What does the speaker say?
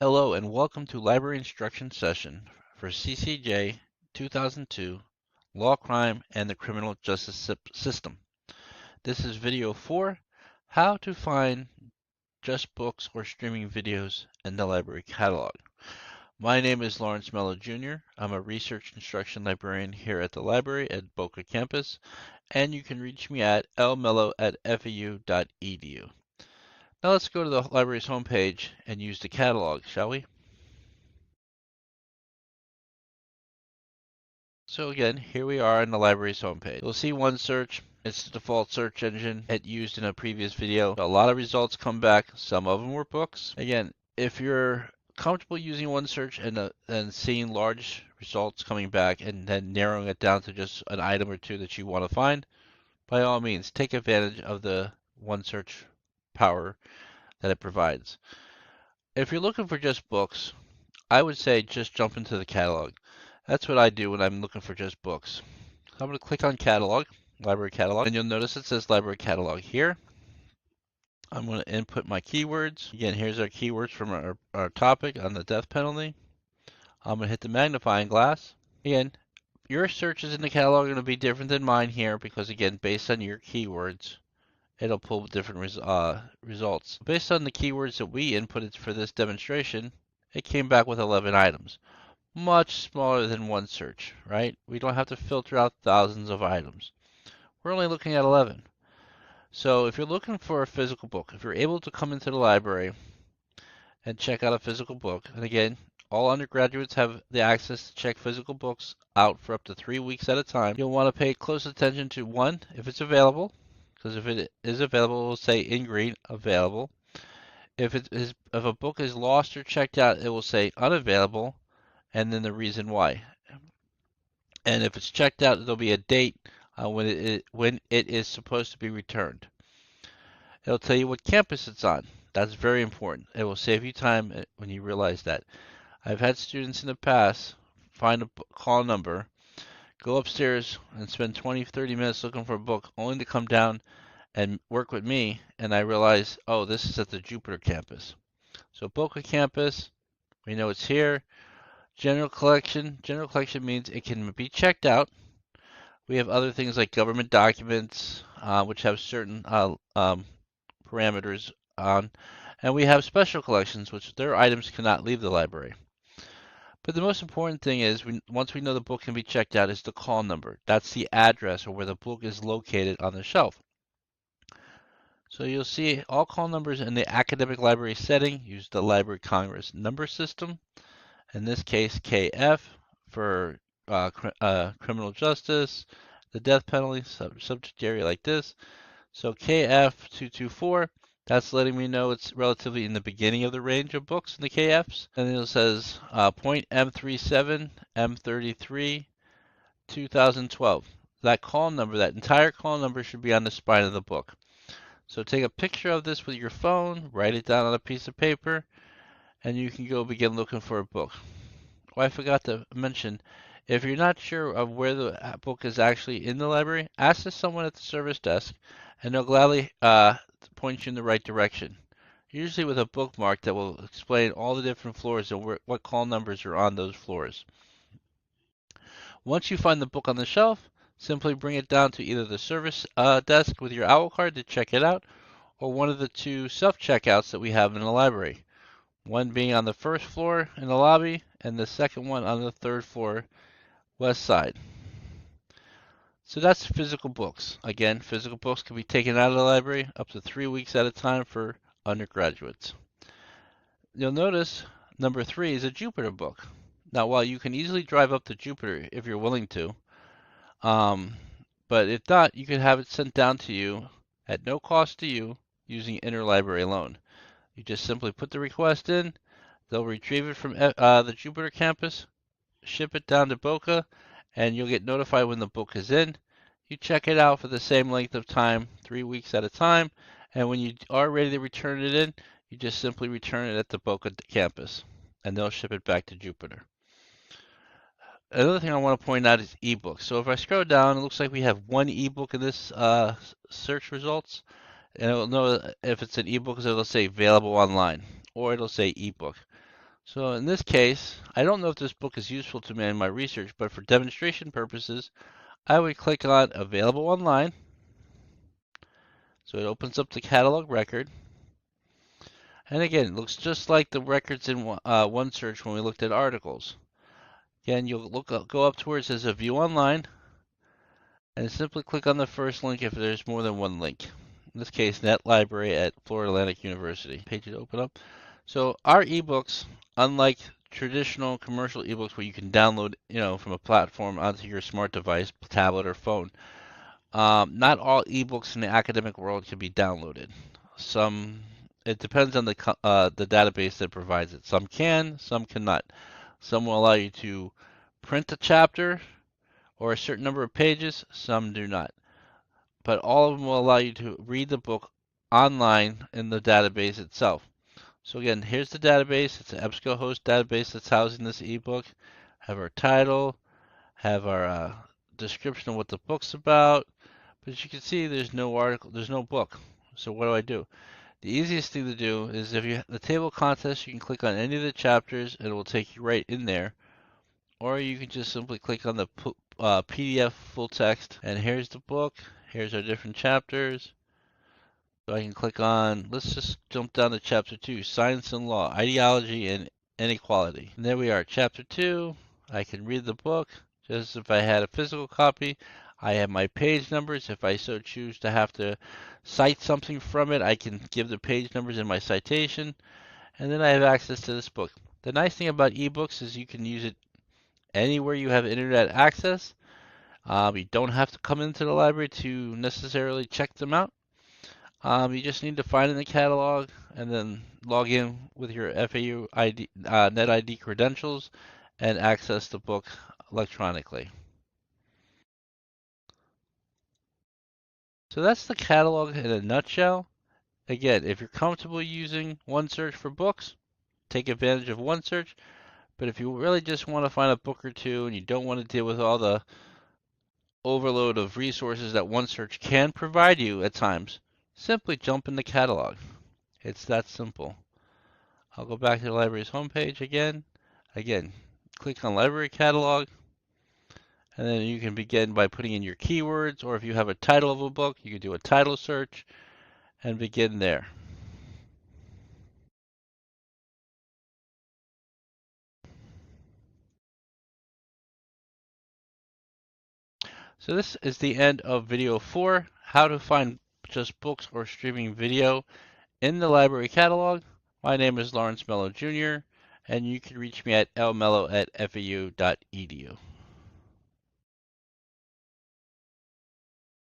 Hello and welcome to Library Instruction Session for CCJ 2002, Law, Crime, and the Criminal Justice System. This is video 4, How to Find Just Books or Streaming Videos in the Library Catalog. My name is Lawrence Mello Jr. I'm a Research Instruction Librarian here at the library at Boca Campus, and you can reach me at lmello@fau.edu. Now let's go to the library's homepage and use the catalog, shall we? So again, here we are on the library's homepage. You'll see OneSearch. It's the default search engine it used in a previous video. A lot of results come back. Some of them were books. Again, if you're comfortable using OneSearch and seeing large results coming back and then narrowing it down to just an item or two that you want to find, by all means, take advantage of the OneSearch power that it provides. If you're looking for just books, I would say just jump into the catalog. That's what I do when I'm looking for just books. I'm going to click on Catalog, Library Catalog, and you'll notice it says Library Catalog here. I'm going to input my keywords. Again, here's our keywords from our topic on the death penalty. I'm going to hit the magnifying glass. Again, your searches in the catalog are going to be different than mine here because, again, based on your keywords, it'll pull different results. Based on the keywords that we inputted for this demonstration, it came back with 11 items. Much smaller than OneSearch, right? We don't have to filter out thousands of items. We're only looking at 11. So if you're looking for a physical book, if you're able to come into the library and check out a physical book, and again, all undergraduates have the access to check physical books out for up to 3 weeks at a time, you'll want to pay close attention to one, if it's available, because if it is available, it will say in green, available. If a book is lost or checked out, it will say unavailable, and then the reason why. And if it's checked out, there'll be a date when it is supposed to be returned. It'll tell you what campus it's on. That's very important. It will save you time when you realize that. I've had students in the past find a call number, go upstairs and spend 20, 30 minutes looking for a book, only to come down and work with me, and I realize, oh, this is at the Jupiter campus. So Boca campus, we know it's here. General collection means it can be checked out. We have other things like government documents, which have certain parameters on, and we have special collections, which their items cannot leave the library. But the most important thing is, once we know the book can be checked out, is the call number. That's the address or where the book is located on the shelf. So you'll see all call numbers in the academic library setting use the Library Congress number system. In this case, KF for criminal justice, the death penalty, subject area like this. So KF224, that's letting me know it's relatively in the beginning of the range of books in the KFs. And then it says point M37, M33, 2012. That call number, that entire call number should be on the spine of the book. So take a picture of this with your phone, write it down on a piece of paper, and you can go begin looking for a book. Oh, I forgot to mention, if you're not sure of where the book is actually in the library, ask someone at the service desk, and they'll gladly point you in the right direction. Usually with a bookmark that will explain all the different floors and what call numbers are on those floors. Once you find the book on the shelf, simply bring it down to either the service desk with your OWL card to check it out, or one of the two self-checkouts that we have in the library. One being on the first floor in the lobby, and the second one on the third floor, west side. So that's physical books. Again, physical books can be taken out of the library up to 3 weeks at a time for undergraduates. You'll notice number 3 is a Jupiter book. Now, while you can easily drive up to Jupiter if you're willing to, but if not, you can have it sent down to you at no cost to you using interlibrary loan. You just simply put the request in, they'll retrieve it from the Jupiter campus, ship it down to Boca, and you'll get notified when the book is in. You check it out for the same length of time, 3 weeks at a time, and when you are ready to return it in, you just simply return it at the Boca campus, and they'll ship it back to Jupiter. Another thing I want to point out is ebooks. So if I scroll down, it looks like we have one ebook in this search results, and it will know if it's an ebook because it'll say available online, or it'll say ebook. So in this case, I don't know if this book is useful to me in my research, but for demonstration purposes, I would click on Available Online. So it opens up the catalog record. And again, it looks just like the records in OneSearch when we looked at articles. Again, you'll go up to where it says View Online, and simply click on the first link if there's more than one link. In this case, Net Library at Florida Atlantic University. Page will open up. So our ebooks, unlike traditional commercial ebooks where you can download, from a platform onto your smart device, tablet, or phone, not all ebooks in the academic world can be downloaded. It depends on the database that provides it. Some can, some cannot. Some will allow you to print a chapter or a certain number of pages, some do not. But all of them will allow you to read the book online in the database itself. So again, here's the database. It's an EBSCOhost database that's housing this ebook. Have our title, have our description of what the book's about. But as you can see, there's no article, there's no book. So what do? The easiest thing to do is if you the table of contents, you can click on any of the chapters and it will take you right in there. Or you can just simply click on the PDF full text, and here's the book. Here's our different chapters. So I can click on, let's just jump down to chapter 2, Science and Law, Ideology and Inequality. And there we are, chapter 2. I can read the book just if I had a physical copy. I have my page numbers. If I so choose to have to cite something from it, I can give the page numbers in my citation. And then I have access to this book. The nice thing about ebooks is you can use it anywhere you have internet access. You don't have to come into the library to necessarily check them out. You just need to find in the catalog and then log in with your FAU ID, NetID credentials and access the book electronically. So that's the catalog in a nutshell. Again, if you're comfortable using OneSearch for books, take advantage of OneSearch. But if you really just want to find a book or two and you don't want to deal with all the overload of resources that OneSearch can provide you at times, simply jump in the catalog. It's that simple. I'll go back to the library's homepage again. Again, click on Library Catalog, and then you can begin by putting in your keywords, or if you have a title of a book, you can do a title search and begin there. So this is the end of video 4, how to find just books or streaming video in the library catalog. My name is Lawrence Mello Jr., and you can reach me at lmello@fau.edu.